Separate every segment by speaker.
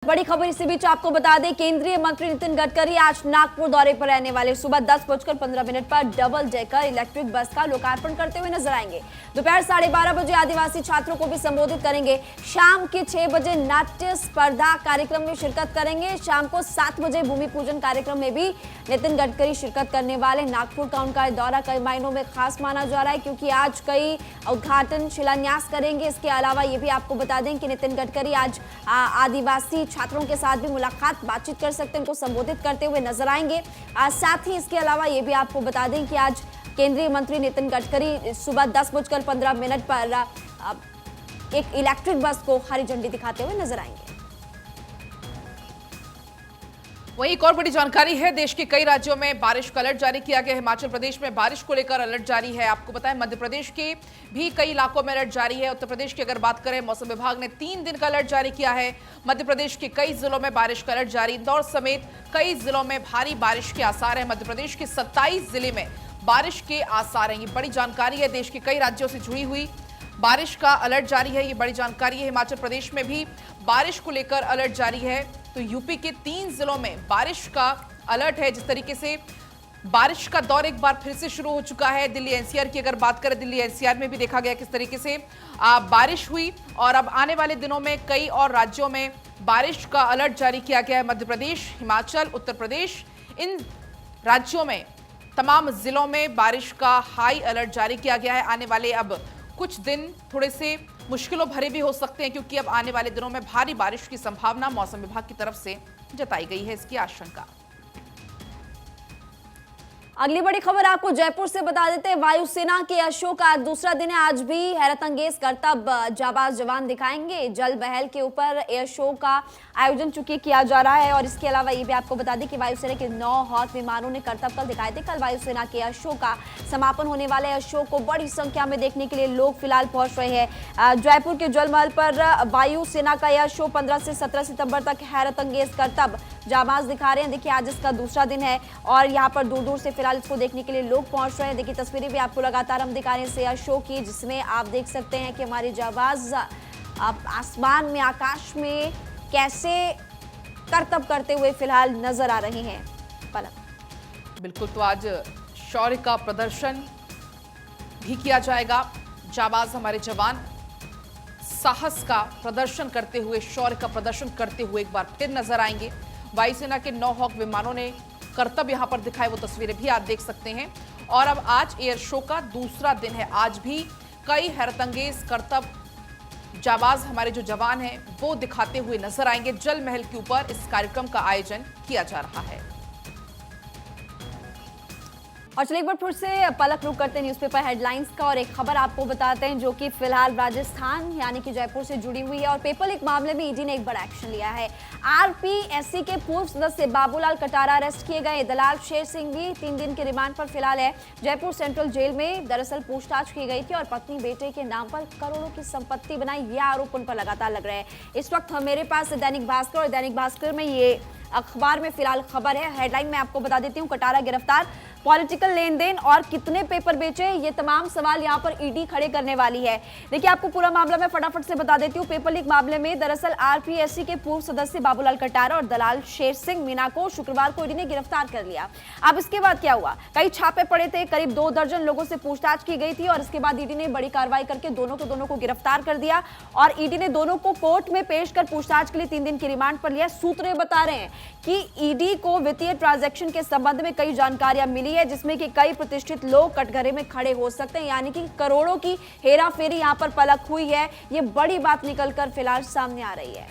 Speaker 1: बड़ी खबर इसी बीच आपको बता दें, केंद्रीय मंत्री नितिन गडकरी आज नागपुर दौरे पर रहने वाले। सुबह 10:15 पर डबल डेकर इलेक्ट्रिक बस का लोकार्पण करते हुए नजर आएंगे। दोपहर 12:30 बजे आदिवासी छात्रों को भी संबोधित करेंगे। शाम के 6 बजे नाट्य स्पर्धा कार्यक्रम में शिरकत करेंगे। शाम को 7 बजे भूमि पूजन कार्यक्रम में भी नितिन गडकरी शिरकत करने वाले। नागपुर का उनका दौरा कई मायनों में खास माना जा रहा है, क्योंकि आज कई उद्घाटन शिलान्यास करेंगे। इसके अलावा ये भी आपको बता दें कि नितिन गडकरी आज आदिवासी छात्रों के साथ भी मुलाकात बातचीत कर सकते हैं, उनको संबोधित करते हुए नजर आएंगे। साथ ही इसके अलावा ये भी आपको बता दें कि आज केंद्रीय मंत्री नितिन गडकरी सुबह 10:15 पर एक इलेक्ट्रिक बस को हरी झंडी दिखाते हुए नजर आएंगे।
Speaker 2: वहीं एक और बड़ी जानकारी है, देश के कई राज्यों में बारिश का अलर्ट जारी किया गया है। हिमाचल प्रदेश में बारिश को लेकर अलर्ट जारी है। आपको बताएं, मध्य प्रदेश के भी कई इलाकों में अलर्ट जारी है। उत्तर प्रदेश की अगर बात करें, मौसम विभाग ने 3 दिन का अलर्ट जारी किया है। मध्य प्रदेश के कई जिलों में बारिश का अलर्ट जारी। इंदौर समेत कई जिलों में भारी बारिश के आसार है। मध्य प्रदेश के 27 जिले में बारिश के आसार हैं। ये बड़ी जानकारी है, देश के कई राज्यों से जुड़ी हुई बारिश का अलर्ट जारी है। ये बड़ी जानकारी है। हिमाचल प्रदेश में भी बारिश को लेकर अलर्ट जारी है। तो यूपी के 3 जिलों में बारिश का अलर्ट है। जिस तरीके से बारिश का दौर एक बार फिर से शुरू हो चुका है। दिल्ली एनसीआर की अगर बात करें, दिल्ली एनसीआर में भी देखा गया किस तरीके से बारिश हुई, और अब आने वाले दिनों में कई और राज्यों में बारिश का अलर्ट जारी किया गया है। मध्य प्रदेश, हिमाचल, उत्तर प्रदेश, इन राज्यों में तमाम जिलों में बारिश का हाई अलर्ट जारी किया गया है। आने वाले अब कुछ दिन थोड़े से मुश्किलों भरे भी हो सकते हैं, क्योंकि अब आने वाले दिनों में भारी बारिश की संभावना मौसम विभाग की तरफ से जताई गई है, इसकी आशंका।
Speaker 1: अगली बड़ी खबर आपको जयपुर से बता देते हैं। वायुसेना के अशोक का दूसरा दिन है। आज भी हैरतअंगेज करतब जाबाज जवान दिखाएंगे। जल महल के ऊपर एयर शो का आयोजन चूंकि किया जा रहा है। और इसके अलावा ये भी आपको बता दें कि वायुसेना के 9 हॉक विमानों ने करतब कल दिखाए थे। कल वायुसेना के एयर शो का समापन होने वाले एयर शो को बड़ी संख्या में देखने के लिए लोग फिलहाल पहुंच रहे हैं। जयपुर के जल महल पर वायुसेना का एयर शो 15 से 17 सितंबर तक हैरतअंगेज करतब जाबाज दिखा रहे हैं। देखिए, आज इसका दूसरा दिन है और यहाँ पर दूर दूर से फिलहाल इसको देखने के लिए लोग पहुंच रहे हैं। देखिए, तस्वीरें भी आपको लगातार हम दिखा रहे हैं एयर शो की, जिसमें आप देख सकते हैं कि हमारे जाबाज आसमान में, आकाश में कैसे करतब करते हुए फिलहाल नजर आ रहे हैं। पलक
Speaker 2: बिल्कुल, तो आज शौर्य का प्रदर्शन भी किया जाएगा। जाबाज हमारे जवान साहस का प्रदर्शन करते हुए, शौर्य का प्रदर्शन करते हुए एक बार फिर नजर आएंगे। वायुसेना के 9 हॉक विमानों ने करतब यहां पर दिखाए, वो तस्वीरें भी आप देख सकते हैं। और अब आज एयर शो का दूसरा दिन है। आज भी कई हैरतअंगेज करतब जाबाज हमारे जो जवान हैं वो दिखाते हुए नजर आएंगे। जल महल के ऊपर इस कार्यक्रम का आयोजन किया जा रहा है।
Speaker 1: और चलिए एक बार फिर से पलक रुक करते हैं न्यूज़पेपर हेडलाइंस का, और एक खबर आपको बताते हैं जो कि फिलहाल राजस्थान यानी कि जयपुर से जुड़ी हुई है। और पेपर लीक मामले में ईडी ने एक बड़ा एक्शन लिया है। आरपीएससी के पूर्व सदस्य बाबूलाल कटारा अरेस्ट किए गए। दलाल शेर सिंह भी 3 दिन के रिमांड पर फिलहाल है जयपुर सेंट्रल जेल में। दरअसल पूछताछ की गई थी और पत्नी बेटे के नाम पर करोड़ों की संपत्ति बनाई, यह आरोप उन पर लगातार लग रहे हैं। इस वक्त मेरे पास दैनिक भास्कर, और दैनिक भास्कर में ये अखबार में फिलहाल खबर है। हेडलाइन में आपको बता देती हूँ, कटारा गिरफ्तार, पॉलिटिकल लेन देन और कितने पेपर बेचे, ये तमाम सवाल यहां पर ईडी खड़े करने वाली है। देखिए, आपको पूरा मामला मैं फटाफट से बता देती हूँ। पेपर लीक मामले में दरअसल आरपीएससी के पूर्व सदस्य बाबूलाल कटारा और दलाल शेर सिंह मीना को शुक्रवार को ईडी ने गिरफ्तार कर लिया। अब इसके बाद क्या हुआ, कई छापे पड़े थे, करीब 2 दर्जन लोगों से पूछताछ की गई थी, और इसके बाद ईडी ने बड़ी कार्रवाई करके दोनों को गिरफ्तार कर दिया। और ईडी ने दोनों को कोर्ट में पेश कर पूछताछ के लिए 3 दिन की रिमांड पर लिया। सूत्र बता रहे हैं कि ईडी को वित्तीय ट्रांजैक्शन के संबंध में कई जानकारियां मिली है, जिसमें कि कई प्रतिष्ठित लोग कटघरे में खड़े हो सकते हैं, यानी कि करोड़ों की हेराफेरी यहां पर पलक हुई है। ये बड़ी बात निकलकर फिलहाल सामने आ रही है।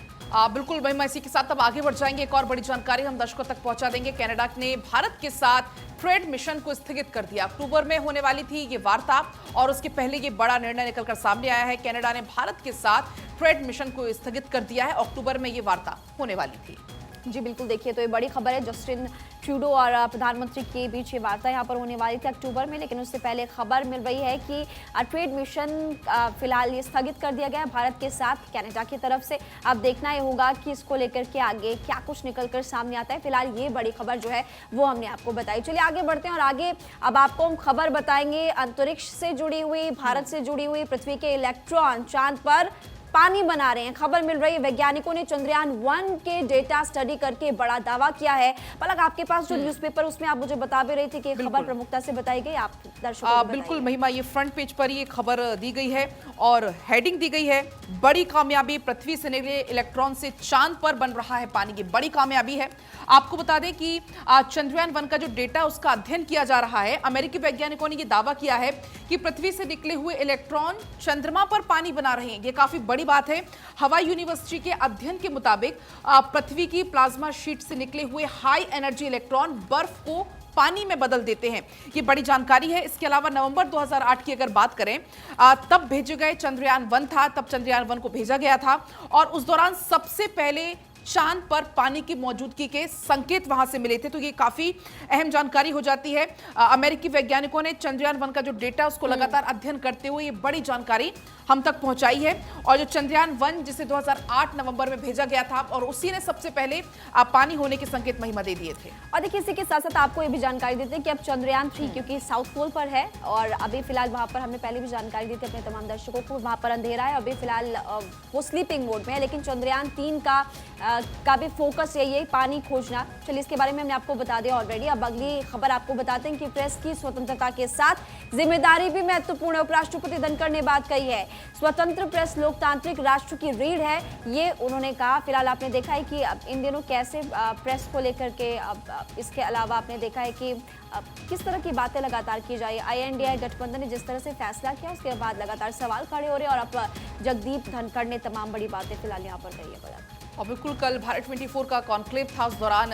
Speaker 2: बिल्कुल महिमा, इसी के साथ अब आगे बढ़ जाएंगे। एक और बड़ी जानकारी हम दर्शकों तक पहुंचा देंगे। कनाडा ने भारत के साथ ट्रेड मिशन को स्थगित कर दिया। अक्टूबर में होने वाली थी ये वार्ता, और उसके पहले ये बड़ा निर्णय निकलकर सामने आया है। कनाडा ने भारत के साथ ट्रेड मिशन को स्थगित कर दिया है। अक्टूबर में ये वार्ता होने वाली थी।
Speaker 1: जी बिल्कुल, देखिए, तो ये बड़ी खबर है। जस्टिन ट्रूडो और प्रधानमंत्री के बीच ये वार्ता यहाँ पर होने वाली थी अक्टूबर में, लेकिन उससे पहले खबर मिल रही है कि ट्रेड मिशन फिलहाल ये स्थगित कर दिया गया है भारत के साथ कनाडा की तरफ से। अब देखना ये होगा कि इसको लेकर के आगे क्या कुछ निकलकर सामने आता है। फिलहाल ये बड़ी खबर जो है वो हमने आपको बताई। चलिए आगे बढ़ते हैं, और आगे अब आपको हम खबर बताएंगे अंतरिक्ष से जुड़ी हुई, भारत से जुड़ी हुई। पृथ्वी के इलेक्ट्रॉन चांद पर पानी बना रहे हैं। खबर मिल रही है वैज्ञानिकों ने चंद्रयान 1 के डेटा स्टडी करके बड़ा दावा किया है। पलक, आपके पास जो न्यूज़पेपर उसमें आप मुझे बता भी रही थी कि खबर प्रमुखता से बताई गई, आप दर्शकों को
Speaker 2: बिल्कुल महिमा, ये फ्रंट पेज पर ये खबर दी गई है और हेडिंग दी गई है, बड़ी कामयाबी, पृथ्वी से निकले इलेक्ट्रॉन से चांद पर बन रहा है पानी। की बड़ी कामयाबी है। आपको बता दें कि चंद्रयान 1 का जो डेटा उसका अध्ययन किया जा रहा है। अमेरिकी वैज्ञानिकों ने ये दावा किया है कि पृथ्वी से निकले हुए इलेक्ट्रॉन चंद्रमा पर पानी बना रहे हैं। ये काफी बड़ी बात है। हवाई यूनिवर्सिटी के अध्ययन के मुताबिक पृथ्वी की प्लाज्मा शीट से निकले हुए हाई एनर्जी इलेक्ट्रॉन बर्फ को पानी में बदल देते हैं। ये बड़ी जानकारी है। इसके अलावा नवंबर 2008 की अगर बात करें, तब भेजे गए चंद्रयान 1 था, तब चंद्रयान 1 को भेजा गया था और उस दौरान सबसे पहले चांद पर पानी की मौजूदगी के संकेत वहां से मिले थे। तो ये काफी अहम जानकारी हो जाती है। अमेरिकी वैज्ञानिकों ने चंद्रयान 1 का जो डेटा उसको लगातार अध्ययन करते हुए ये बड़ी जानकारी हम तक पहुंचाई है। और जो चंद्रयान 1 जिसे 2008 नवंबर में भेजा गया था और उसी ने सबसे पहले पानी होने के संकेत महिमा दे दिए थे।
Speaker 1: और देखिए, इसी के साथ साथ आपको ये भी जानकारी देते हैं कि अब चंद्रयान 3 क्योंकि साउथ पोल पर है और अभी फिलहाल वहां पर हमने पहले भी जानकारी दी थी अपने तमाम दर्शकों को, वहां पर अंधेरा है। अभी फिलहाल वो स्लीपिंग मोड में है, लेकिन चंद्रयान 3 का भी फोकस यही है, पानी खोजना। चलिए, इसके बारे में हमने आपको बता दिया ऑलरेडी। अब अगली खबर आपको बताते हैं कि प्रेस की स्वतंत्रता के साथ जिम्मेदारी भी महत्वपूर्ण है। उपराष्ट्रपति धनखड़ ने बात कही है। स्वतंत्र प्रेस लोकतांत्रिक राष्ट्र की रीढ़ है, ये उन्होंने कहा। फिलहाल आपने देखा है कि अब इन दिनों कैसे प्रेस को लेकर के, अब इसके अलावा आपने देखा है कि किस तरह की बातें लगातार की जाए। INDI गठबंधन ने जिस तरह से फैसला किया, उसके बाद लगातार सवाल खड़े हो रहे हैं और अब जगदीप धनखड़ ने तमाम बड़ी बातें फिलहाल यहाँ पर कही है।
Speaker 2: और बिल्कुल कल भारत 24 का कॉन्क्लेव था, उस दौरान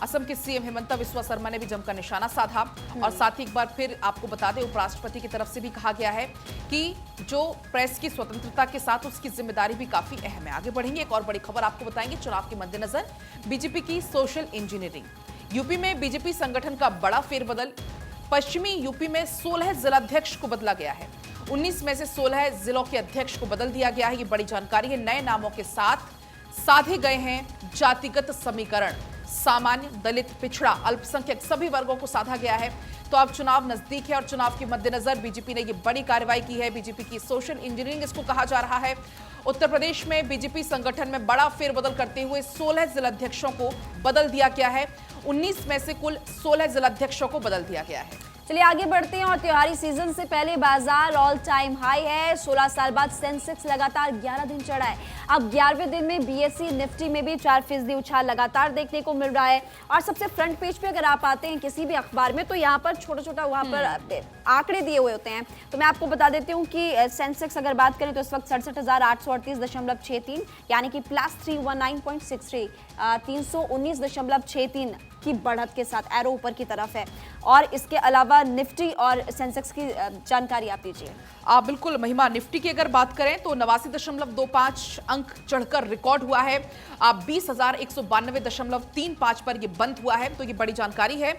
Speaker 2: असम के सीएम हिमंता बिस्वा शर्मा ने भी जमकर निशाना साधा और साथ ही एक बार फिर आपको बता दें, उपराष्ट्रपति की तरफ से भी कहा गया है कि जो प्रेस की स्वतंत्रता के साथ उसकी जिम्मेदारी भी काफी अहम है। आगे बढ़ेंगे, एक और बड़ी खबर आपको बताएंगे। चुनाव के मद्देनजर बीजेपी की सोशल इंजीनियरिंग। यूपी में बीजेपी संगठन का बड़ा फेरबदल। पश्चिमी यूपी में 16 जिलाध्यक्ष को बदला गया है। 19 में से 16 जिलों के अध्यक्ष को बदल दिया गया है। ये बड़ी जानकारी है। नए नामों के साथ साधे गए हैं जातिगत समीकरण। सामान्य, दलित, पिछड़ा, अल्पसंख्यक सभी वर्गों को साधा गया है। तो अब चुनाव नजदीक है और चुनाव के मद्देनजर बीजेपी ने ये बड़ी कार्रवाई की है। बीजेपी की सोशल इंजीनियरिंग इसको कहा जा रहा है। उत्तर प्रदेश में बीजेपी संगठन में बड़ा फेरबदल करते हुए 16 जिलाध्यक्षों को बदल दिया गया है। 19 में से कुल 16 जिलाध्यक्षों को बदल दिया गया है।
Speaker 1: चलिए आगे बढ़ते हैं और त्योहारी सीजन से पहले बाजार ऑल टाइम हाई है। 16 साल बाद सेंसेक्स लगातार 11 दिन चढ़ा है। अब 11वें दिन में BSE निफ्टी में भी 4% उछाल लगातार देखने को मिल रहा है। और सबसे फ्रंट पेज पे अगर आप आते हैं किसी भी अखबार में, तो यहाँ पर छोटा छोटा वहाँ पर आंकड़े दिए हुए होते हैं। तो मैं आपको बता देती हूँ कि सेंसेक्स अगर बात करें तो इस वक्त 67,838.63 यानी कि +319.63 319.63 की बढ़त के साथ एरो ऊपर की तरफ है। और इसके अलावा निफ्टी और सेंसेक्स की जानकारी आप दीजिए।
Speaker 2: बिल्कुल महिमा, निफ्टी की अगर बात करें तो 89.25 अंक चढ़कर रिकॉर्ड हुआ है। 20,192.35 पर ये बंद हुआ है। तो ये बड़ी जानकारी है।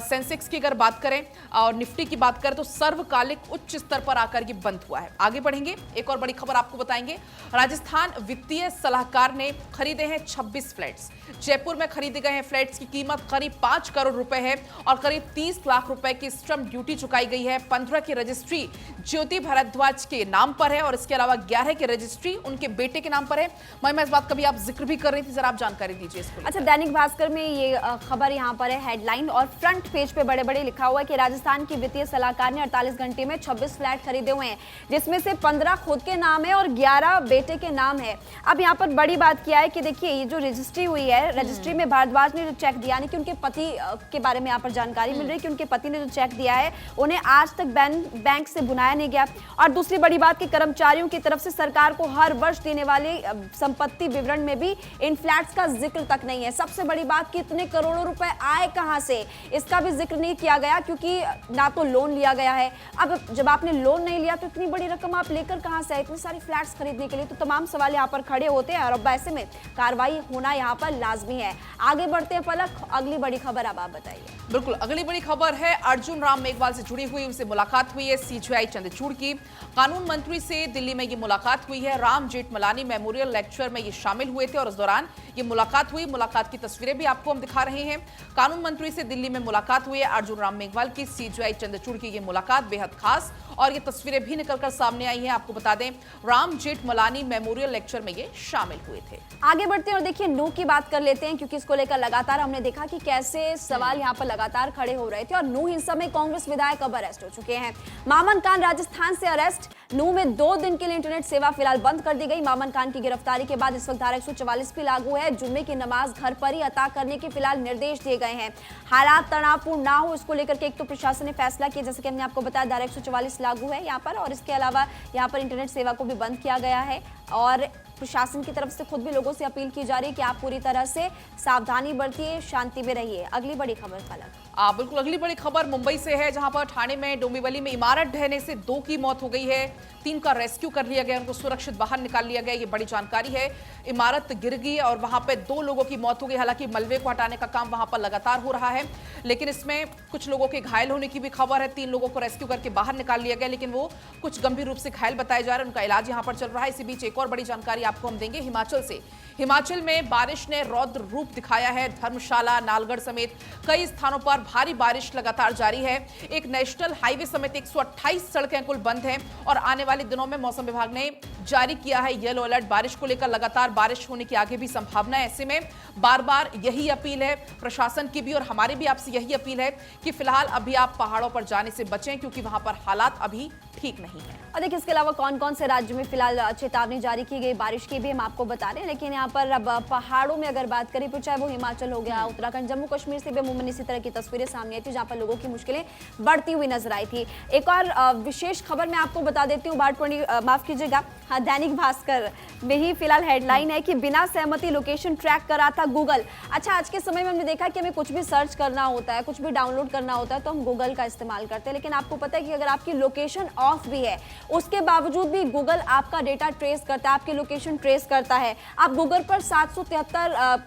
Speaker 2: सेंसेक्स की अगर बात करें और निफ्टी की बात करें तो सर्वकालिक उच्च स्तर पर आकर ये बंद हुआ है। आगे बढ़ेंगे, एक और बड़ी खबर आपको बताएंगे। राजस्थान वित्तीय सलाहकार ने खरीदे हैं 26 फ्लैट्स। जयपुर में खरीदे गए हैं फ्लैट्स की कीमत करीब 5 करोड़ रुपए है और करीब 30 लाख रुपए की स्टैंप ड्यूटी चुकाई गई है। 15 की रजिस्ट्री ज्योति भारद्वाज के नाम पर है और इसके अलावा 11 की रजिस्ट्री उनके बेटे के नाम पर है। मैं इस बात का भी आप जिक्र भी कर रही थी, जरा आप जानकारी दीजिए इसको।
Speaker 1: अच्छा, दैनिक भास्कर में ये खबर यहाँ पर है हेडलाइन और फ्रंट पेज पे बड़े बड़े लिखा हुआ है कि राजस्थान की वित्तीय सलाहकार ने 48 घंटे में 26 फ्लैट खरीदे हुए हैं, जिसमें से 15 खुद के नाम है और 11 बेटे के नाम है। अब यहाँ पर बड़ी बात क्या है कि देखिए, ये जो रजिस्ट्री हुई है, रजिस्ट्री में भारद्वाज ने जो चेक दिया, यानी कि उनके पति के बारे में यहाँ पर जानकारी मिल रही है कि उनके पति ने जो चेक दिया है उन्हें आज तक बैंक से बुलाया नहीं गया। और दूसरी बड़ी बात कि कर्मचारियों की तरफ से सरकार को हर वर्ष देने वाले संपत्ति विवरण में भी इन फ्लैट्स का जिक्र तक नहीं है। सबसे बड़ी बात कि इतने करोड़ों रुपए आए कहां से, इसका भी जिक्र नहीं किया गया, क्योंकि ना तो लोन लिया गया है। अब जब आपने लोन नहीं लिया तो इतनी बड़ी रकम आप लेकर कहां से आए इतनी सारी फ्लैट्स खरीदने के लिए? तो तमाम सवाल यहाँ पर खड़े होते हैं और अब ऐसे में कार्रवाई होना यहाँ पर लाजमी है। आगे बढ़ते हैं पलक, अगली बड़ी खबर अब आप बताइए।
Speaker 2: बिल्कुल, अगली बड़ी खबर है अर्जुन राम मेघवाल से जुड़ी हुई, उनसे मुलाकात हुई है सीजेआई चंद्रचूड़ की। कानून मंत्री से दिल्ली में ये मुलाकात हुई है। राम जेठमलानी मेमोरियल लेक्चर में ये शामिल हुए थे और इस दौरान ये मुलाकात हुई। मुलाकात की तस्वीरें भी आपको हम दिखा रहे हैं। कानून मंत्री से दिल्ली में मुलाकात हुई है अर्जुन राम मेघवाल की। सीजेआई चंद्रचूड़ की ये मुलाकात बेहद खास और ये तस्वीरें भी निकलकर सामने आई हैं। आपको बता दें, राम जेठमलानी मेमोरियल लेक्चर में ये शामिल हुए थे।
Speaker 1: आगे बढ़ते हैं और देखिए नूह की बात कर लेते हैं, क्योंकि इसको लेकर लगातार हमने देखा कि कैसे सवाल यहाँ पर लगातार खड़े हो रहे थे। और नूह हिंसा में कांग्रेस विधायक अब अरेस्ट हो चुके हैं। मामन खान राजस्थान से अरेस्ट। नूह में 2 दिन के लिए इंटरनेट सेवा फिलहाल बंद कर दी गई। मामन खान की गिरफ्तारी के बाद इस वक्त धारा 144 भी लागू है। जुम्मे की नमाज घर पर ही अता करने के फिलहाल निर्देश दिए गए हैं। हालात तनावपूर्ण ना हो, इसको लेकर के एक तो प्रशासन ने फैसला किया, जैसे कि हमने आपको बताया धारा 144 लागू है यहाँ पर, और इसके अलावा यहाँ पर इंटरनेट सेवा को भी बंद किया गया है। और प्रशासन की तरफ से खुद भी लोगों से अपील की जा रही है कि आप पूरी तरह से सावधानी बरतिए, शांति में रहिए। अगली बड़ी खबर पलक।
Speaker 2: बिल्कुल, अगली बड़ी खबर मुंबई से है, जहां पर ठाणे में डोंबिवली में इमारत ढहने से 2 की मौत हो गई है। 3 का रेस्क्यू कर लिया गया, उनको सुरक्षित बाहर निकाल लिया गया। ये बड़ी जानकारी है। इमारत गिर गई और वहां पे 2 लोगों की मौत हो गई। हालांकि मलबे को हटाने का काम वहां पर लगातार हो रहा है, लेकिन इसमें कुछ लोगों के घायल होने की भी खबर है। 3 लोगों को रेस्क्यू करके बाहर निकाल लिया गया, लेकिन वो कुछ गंभीर रूप से घायल बताए जा रहे हैं। उनका इलाज यहाँ पर चल रहा है। इसी बीच एक और बड़ी जानकारी आपको हम देंगे हिमाचल से। हिमाचल में बारिश ने रौद्र रूप दिखाया है। धर्मशाला, नालगढ़ समेत कई स्थानों पर भारी बारिश लगातार जारी है। एक नेशनल हाईवे समेत 128 सड़कें कुल बंद हैं और आने वाले दिनों में मौसम विभाग ने जारी किया है येलो अलर्ट। बारिश को लेकर लगातार बारिश होने की आगे भी संभावना है। ऐसे में बार बार यही अपील है प्रशासन की भी और हमारी भी आपसे यही अपील है कि फिलहाल अभी आप पहाड़ों पर जाने से बचें, क्योंकि वहां पर हालात अभी ठीक नहीं है।
Speaker 1: और देखिए इसके अलावा कौन कौन से राज्यों में फिलहाल चेतावनी जारी की गई बारिश की भी हम आपको बता रहे हैं। लेकिन यहाँ पर अब पहाड़ों में अगर बात करें तो चाहे वो हिमाचल हो गया, उत्तराखंड, जम्मू कश्मीर से भी अमूमन इसी तरह की तस्वीरें सामने आई थी, जहाँ पर लोगों की मुश्किलें बढ़ती हुई नजर आई थी। एक और विशेष खबर मैं आपको बता देती हूँ। माफ कीजिएगा, हाँ, दैनिक भास्कर में ही फिलहाल हेडलाइन है कि बिना सहमति लोकेशन ट्रैक करा था गूगल। अच्छा, आज के समय में हमने देखा कि हमें कुछ भी सर्च करना होता है, कुछ भी डाउनलोड करना होता है तो हम गूगल का इस्तेमाल करते हैं, लेकिन आपको पता है कि अगर आपकी लोकेशन ऑफ भी है उसके बावजूद भी गूगल आपका डेटा ट्रेस करता है, आपकी लोकेशन ट्रेस करता है। आप गूगल पर 773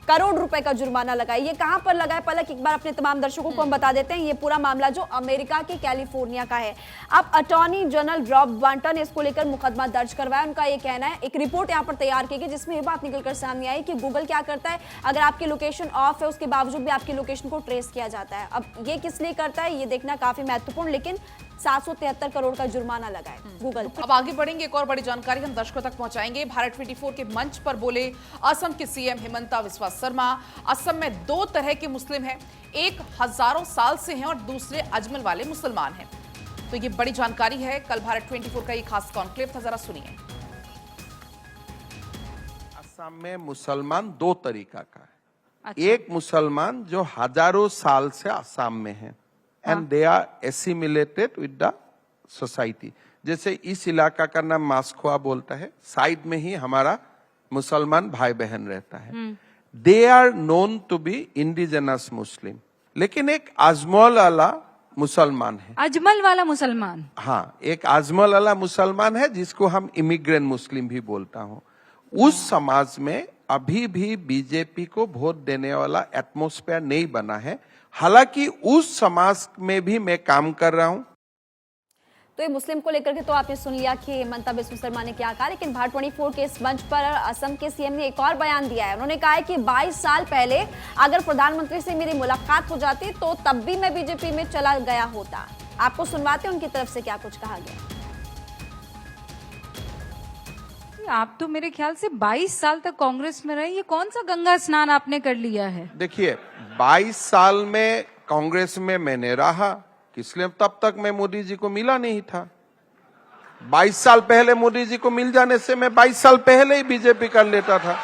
Speaker 1: करोड़ रुपए का जुर्माना लगाए। ये कहां पर लगा है पलक, एक बार अपने तमाम दर्शकों को हम बता देते हैं। ये पूरा मामला जो अमेरिका के कैलिफोर्निया का है। अब अटॉर्नी जनरल रॉब वांटा ने इसको लेकर मुकदमा दर्ज करवाया। उनका ये कहना है, एक रिपोर्ट यहां पर तैयार की गई जिसमें ये बात निकलकर सामने आई कि गूगल क्या करता है, अगर आपकी लोकेशन ऑफ है उसके बावजूद भी आपकी लोकेशन को ट्रेस किया जाता है। अब ये किस लिए करता है ये देखना काफी महत्वपूर्ण, लेकिन 773 करोड़ का जुर्माना लगा है गूगल।
Speaker 2: अब आगे बढ़ेंगे, एक और बड़ी जानकारी हम दर्शकों तक पहुंचाएंगे। भारत 24 के मंच पर बोले असम के सीएम हिमंता बिस्वा शर्मा। असम में 2 तरह के मुस्लिम हैं, एक हजारों साल से हैं और दूसरे अजमल वाले मुसलमान हैं। तो ये बड़ी जानकारी है। कल भारत 24 का ये खास कॉन्क्लेव था, जरा सुनिए।
Speaker 3: असम में मुसलमान 2 तरीका का है। अच्छा। एक मुसलमान जो हजारों साल से असम में है and they are assimilated with the society. जैसे इस इलाका का नाम मास्कोआ बोलता है, साइड में ही हमारा मुसलमान भाई बहन रहता है। They are known to be indigenous Muslim. लेकिन एक अजमल वाला मुसलमान है।
Speaker 4: अजमल वाला मुसलमान? हाँ,
Speaker 3: एक अजमल वाला मुसलमान है जिसको हम इमिग्रेंट मुस्लिम भी बोलता हूँ। उस समाज में अभी भी बीजेपी को वोट देने वाला एटमॉस्फेयर नहीं बना है। हालांकि उस समाज में भी मैं काम कर रहा हूं।
Speaker 1: तो ये मुस्लिम को लेकर के तो आपने सुन लिया कि हिमंता बिस्वा शर्मा ने क्या कहा, लेकिन भारत 24 के इस मंच पर असम के सीएम ने एक और बयान दिया है। उन्होंने कहा है कि 22 साल पहले अगर प्रधानमंत्री से मेरी मुलाकात हो जाती तो तब भी मैं बीजेपी में चला गया होता। आपको सुनवाते हैं उनकी तरफ से क्या कुछ कहा गया।
Speaker 4: आप तो मेरे ख्याल से 22 साल तक कांग्रेस में रहे, ये कौन सा गंगा स्नान आपने कर लिया है?
Speaker 3: देखिए, 22 साल में कांग्रेस में मैंने रहा, इसलिए तब तक मैं मोदी जी को मिला नहीं था। 22 साल पहले मोदी जी को मिल जाने से मैं 22 साल पहले ही बीजेपी कर लेता था।